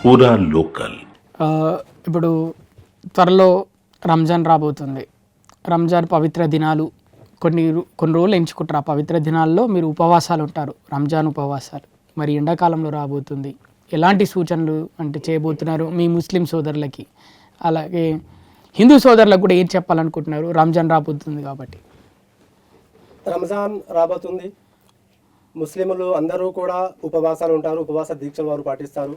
పూరా లోకల్. ఇప్పుడు త్వరలో రంజాన్ రాబోతుంది. రంజాన్ పవిత్ర దినాలు కొన్ని రోజులు ఎంచుకుంటారు. ఆ పవిత్ర దినాల్లో మీరు ఉపవాసాలు ఉంటారు, రంజాన్ ఉపవాసాలు. మరి ఎండాకాలంలో రాబోతుంది, ఎలాంటి సూచనలు అంటే చేయబోతున్నారు మీ ముస్లిం సోదరులకి, అలాగే హిందూ సోదరులకు కూడా ఏం చెప్పాలనుకుంటున్నారు? రంజాన్ రాబోతుంది కాబట్టి. రంజాన్ రాబోతుంది, ముస్లింలు అందరూ కూడా ఉపవాసాలు ఉంటారు, ఉపవాస దీక్షలు వారు పాటిస్తారు.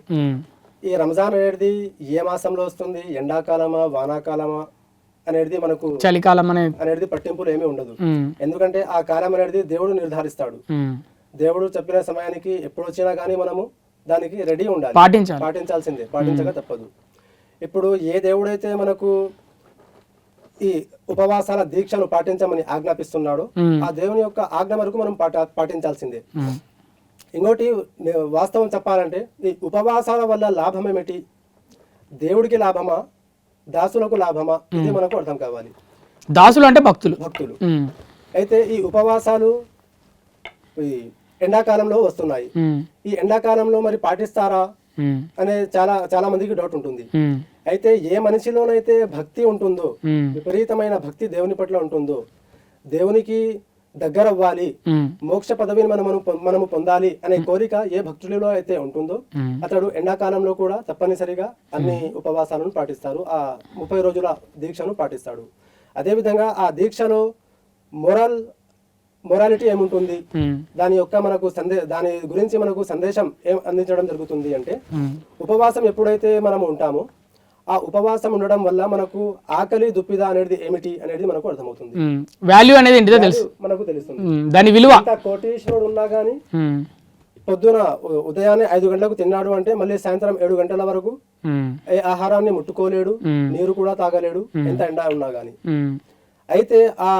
ఈ రంజాన్ అనేది ఏ మాసంలో వస్తుంది, ఎండాకాలమా వానాకాలమా అనేది మనకు చలికాలం అనేది పట్టింపులు ఏమీ ఉండదు. ఎందుకంటే ఆ కాలం అనేది దేవుడు నిర్ధారిస్తాడు. దేవుడు చెప్పిన సమయానికి ఎప్పుడు వచ్చినా కానీ మనము దానికి రెడీ ఉండాలి, పాటించాల్సిందే, పాటించక తప్పదు. ఇప్పుడు ఏ దేవుడైతే మనకు ఈ ఉపవాసాల దీక్షను పాటించమని ఆజ్ఞాపిస్తున్నాడో ఆ దేవుని యొక్క ఆజ్ఞ వరకు మనం పాటించాల్సిందే. ఇంకోటి వాస్తవం చెప్పాలంటే ఈ ఉపవాసాల వల్ల లాభం ఏమిటి, దేవుడికి లాభమా దాసులకు లాభమా, ఇది మనకు అర్థం కావాలి. దాసులు అంటే భక్తులు. అయితే ఈ ఉపవాసాలు ఈ ఎండాకాలంలో వస్తున్నాయి. ఈ ఎండాకాలంలో మరి పాటిస్తారా అనే చాలా మందికి డౌట్ ఉంటుంది. అయితే ఏ మనిషిలోనైతే భక్తి ఉంటుందో, విపరీతమైన భక్తి దేవుని పట్ల ఉంటుందో, దేవునికి దగ్గర అవ్వాలి, మోక్ష పదవిని మనము పొందాలి అనే కోరిక ఏ భక్తుడిలో అయితే ఉంటుందో అతడు ఎండాకాలంలో కూడా తప్పనిసరిగా అన్ని ఉపవాసాలను పాటిస్తారు, ఆ 30 రోజుల దీక్షను పాటిస్తాడు. అదేవిధంగా ఆ దీక్షలో మొరాలిటీ ఏముంటుంది, దాని యొక్క దాని గురించి మనకు సందేశం ఏం అందించడం జరుగుతుంది అంటే, ఉపవాసం ఎప్పుడైతే మనము ఉంటామో ఆ ఉపవాసం ఉండడం వల్ల మనకు ఆకలి దుప్పిద అనేది ఏమిటి అనేది మనకు అర్థమవుతుంది. వాల్యూ అనేది మనకు తెలుస్తుంది. దాని విలువ. కోటీశ్వరుడు ఉన్నా గానీ పొద్దున ఉదయాన్నే 5 గంటలకు తిన్నాడు అంటే మళ్ళీ సాయంత్రం 7 గంటల వరకు ఏ ఆహారాన్ని ముట్టుకోలేడు, నీరు కూడా తాగలేడు, ఎంత ఎండ ఉన్నా గానీ. అయితే ఆ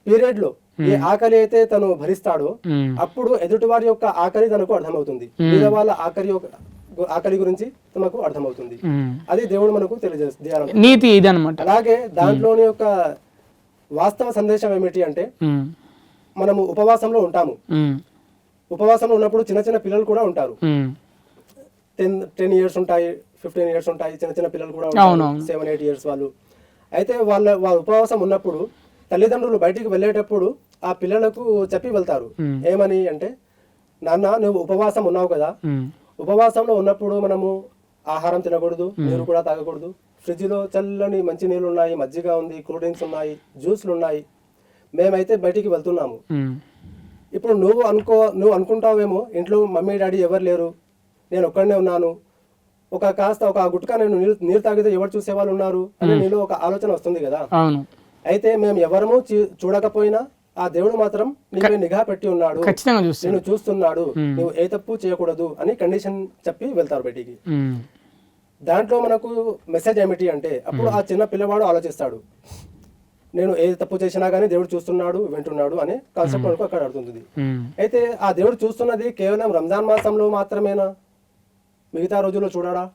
పీరియడ్ లో ఏ ఆకలి అయితే తను భరిస్తాడో అప్పుడు ఎదుటి వారి యొక్క ఆకలి తనకు అర్థమవుతుంది, వేరే వాళ్ళ ఆకలి గురించి మనకు అర్థమవుతుంది. అది దేవుడు మనకు తెలియజేస్తుంది, నీతి ఇది అన్నమాట. అలాగే దాంట్లోని యొక్క వాస్తవ సందేశం ఏమిటి అంటే, మనము ఉపవాసంలో ఉంటాము, ఉపవాసంలో ఉన్నప్పుడు చిన్న చిన్న పిల్లలు కూడా ఉంటారు. 10 years ఉంటాయి, 15 years ఉంటాయి, చిన్న పిల్లలు కూడా ఉంటారు, 7-8 years వాళ్ళు. అయితే వాళ్ళ ఉపవాసం ఉన్నప్పుడు తల్లిదండ్రులు బయటికి వెళ్ళేటప్పుడు ఆ పిల్లలకు చెప్పి వెళ్తారు, ఏమని అంటే, నాన్న నువ్వు ఉపవాసం ఉన్నావు కదా, ఉపవాసంలో ఉన్నప్పుడు మనము ఆహారం తినకూడదు, నీరు కూడా తాగకూడదు, ఫ్రిడ్జ్ లో చల్లని మంచి నీళ్ళు ఉన్నాయి, మజ్జిగ ఉంది, కూల్ డ్రింక్స్ ఉన్నాయి, జ్యూస్లు ఉన్నాయి, మేమైతే బయటికి వెళ్తున్నాము. ఇప్పుడు నువ్వు అనుకుంటావేమో ఇంట్లో మమ్మీ డాడీ ఎవరు లేరు, నేను ఒక్కడనే ఉన్నాను, ఒక గుట్కా నేను నీరు తాగితే ఎవరు చూసేవాళ్ళు ఉన్నారు అని నీలో ఒక ఆలోచన వస్తుంది కదా. అయితే మేము ఎవరము చూడకపోయినా ఆ దేవుడు మాత్రం నీకు నిఘా పెట్టి ఉన్నాడు, నేను చూస్తున్నాడు, నువ్వు ఏ తప్పు చేయకూడదు అని కండిషన్ చెప్పి వెళ్తారు బయటికి. దాంట్లో మనకు మెసేజ్ ఏమిటి అంటే, అప్పుడు ఆ చిన్న పిల్లవాడు ఆలోచిస్తాడు, నేను ఏ తప్పు చేసినా గానీ దేవుడు చూస్తున్నాడు, వింటున్నాడు అనే కాన్సెప్ట్ మనకు అక్కడ అడుగుతుంది. అయితే ఆ దేవుడు చూస్తున్నది కేవలం రంజాన్ మాసంలో మాత్రమేనా, మిగతా రోజుల్లో చూడడా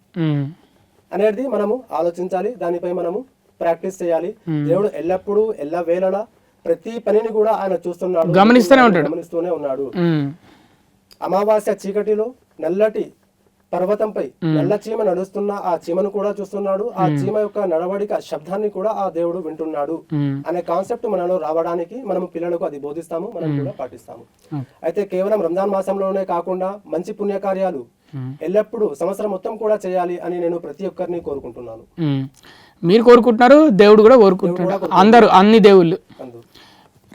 అనేది మనము ఆలోచించాలి, దానిపై మనము ప్రాక్టీస్ చేయాలి. దేవుడు ఎల్లప్పుడూ ఎల్లవేళలా ప్రతి పనిని కూడా ఆయన చూస్తున్నాడు, గమనిస్తూనే ఉన్నాడు. అమావాస్య చీకటిలో నల్లటి పర్వతంపై నల్ల చీమ నడుస్తున్న ఆ చీమను కూడా చూస్తున్నాడు, ఆ చీమ యొక్క నడవడిక శబ్దాన్ని కూడా ఆ దేవుడు వింటున్నాడు అనే కాన్సెప్ట్ మనలో రావడానికి మనం పిల్లలకు అది బోధిస్తాము, మనం కూడా పాటిస్తాము. అయితే కేవలం రంజాన్ మాసంలోనే కాకుండా మంచి పుణ్యకార్యాలు ఎల్లప్పుడూ సంవత్సరం మొత్తం కూడా చేయాలి అని నేను ప్రతి ఒక్కరిని కోరుకుంటున్నాను. మీరు కోరుకుంటున్నారు, దేవుడు కూడా కోరుకుంటున్నారు, అందరూ అన్ని దేవుళ్ళు.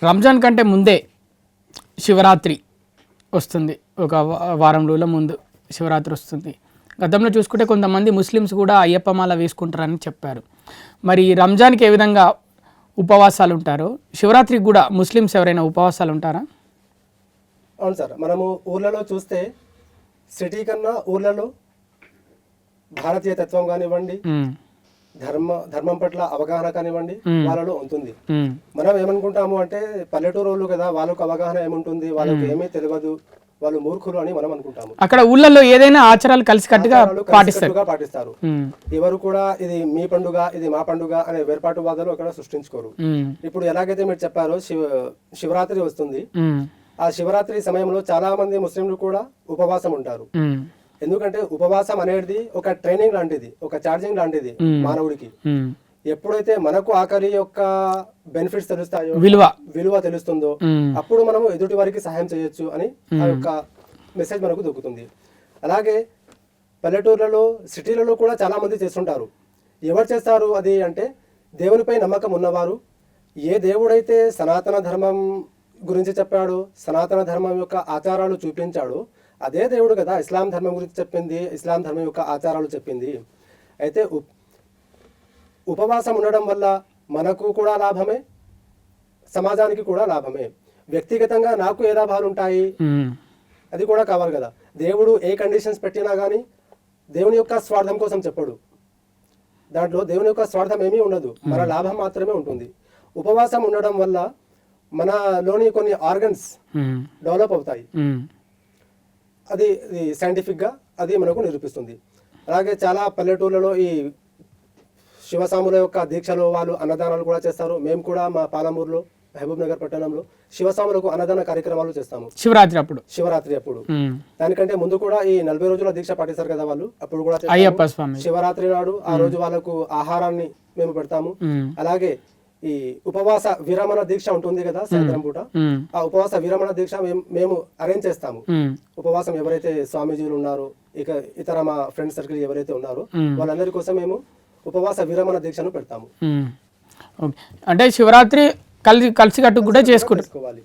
రంజాన్ కంటే ముందే శివరాత్రి వస్తుంది, ఒక వారం రోజుల ముందు శివరాత్రి వస్తుంది. గతంలో చూసుకుంటే కొంతమంది ముస్లిమ్స్ కూడా అయ్యప్పమాల వేసుకుంటారని చెప్పారు. మరి రంజాన్కి ఏ విధంగా ఉపవాసాలు ఉంటారో శివరాత్రికి కూడా ముస్లిమ్స్ ఎవరైనా ఉపవాసాలు ఉంటారా? అవును సార్, మనము ఊర్లలో చూస్తే సిటీ కన్నా ఊర్లలో భారతీయ తత్వం కానివ్వండి, ధర్మం పట్ల అవగాహన కానివ్వండి వాళ్ళలో ఉంటుంది. మనం ఏమనుకుంటాము అంటే పల్లెటూరు కదా, వాళ్ళకు అవగాహన ఏముంటుంది, వాళ్ళకి ఏమీ తెలియదు, వాళ్ళు మూర్ఖులు అని మనం అనుకుంటాము. అక్కడ ఊళ్ళల్లో ఏదైనా ఆచారాలు కలిసికట్టుగా పాటిస్తారు. ఎవరు కూడా ఇది మీ పండుగ ఇది మా పండుగ అనే వేర్పాటువాదాలు అక్కడ సృష్టించుకోరు. ఇప్పుడు ఎలాగైతే మీరు చెప్పారో శివరాత్రి వస్తుంది, ఆ శివరాత్రి సమయంలో చాలా మంది ముస్లింలు కూడా ఉపవాసం ఉంటారు. ఎందుకంటే ఉపవాసం అనేది ఒక ట్రైనింగ్ లాంటిది, ఒక ఛార్జింగ్ లాంటిది మానవుడికి. ఎప్పుడైతే మనకు ఆకలి యొక్క బెనిఫిట్స్ తెలుస్తాయో, విలువ తెలుస్తుందో, అప్పుడు మనము ఎదుటి వారికి సహాయం చేయొచ్చు అని ఆ యొక్క మెసేజ్ మనకు దొరుకుతుంది. అలాగే పల్లెటూర్లలో, సిటీలలో కూడా చాలా మంది చేస్తుంటారు. ఎవరు చేస్తారు అది అంటే, దేవునిపై నమ్మకం ఉన్నవారు, ఏ దేవుడైతే సనాతన ధర్మం గురించి చెప్పాడో, సనాతన ధర్మం యొక్క ఆచారాలు చూపించాడో, అదే దేవుడు కదా ఇస్లాం ధర్మం గురించి చెప్పింది, ఇస్లాం ధర్మం యొక్క ఆచారాలు చెప్పింది. అయితే ఉపవాసం ఉండడం వల్ల మనకు కూడా లాభమే, సమాజానికి కూడా లాభమే. వ్యక్తిగతంగా నాకు ఏ లాభాలు ఉంటాయి అది కూడా కావాలి కదా. దేవుడు ఏ కండిషన్స్ పెట్టినా కానీ దేవుని యొక్క స్వార్థం కోసం చెప్పడు. దాంట్లో దేవుని యొక్క స్వార్థం ఏమీ ఉండదు, మన లాభం మాత్రమే ఉంటుంది. ఉపవాసం ఉండడం వల్ల మనలోని కొన్ని ఆర్గన్స్ డెవలప్ అవుతాయి. అది సైంటిఫిక్గా అది మనకు నిరూపిస్తుంది. అలాగే చాలా పల్లెటూళ్ళలో ఈ శివసాముల యొక్క దీక్షలో వాళ్ళు అన్నదానాలు కూడా చేస్తారు. మేము కూడా మా పాలమూరులో, మహబూబ్ నగర్ పట్టణంలో శివసాములకు అన్నదాన కార్యక్రమాలు చేస్తాము శివరాత్రి అప్పుడు. దానికంటే ముందు కూడా ఈ 40 రోజుల దీక్ష పాటిస్తారు కదా వాళ్ళు, అప్పుడు కూడా శివరాత్రి నాడు ఆ రోజు వాళ్ళకు ఆహారాన్ని మేము పెడతాము. అలాగే ఈ ఉపవాస విరమణ దీక్ష ఉంటుంది కదా సాయంత్రం పూట, ఆ ఉపవాస విరమణ దీక్ష మేము అరేంజ్ చేస్తాము. ఉపవాసం ఎవరైతే స్వామీజీలు ఉన్నారో, ఇక ఇతర మా ఫ్రెండ్ సర్కిల్ ఎవరైతే ఉన్నారో వాళ్ళందరి కోసం మేము ఉపవాస విరమణ దీక్షను పెడతాము. అంటే శివరాత్రి కలిసి కట్టు కూడా చేసుకోవాలి.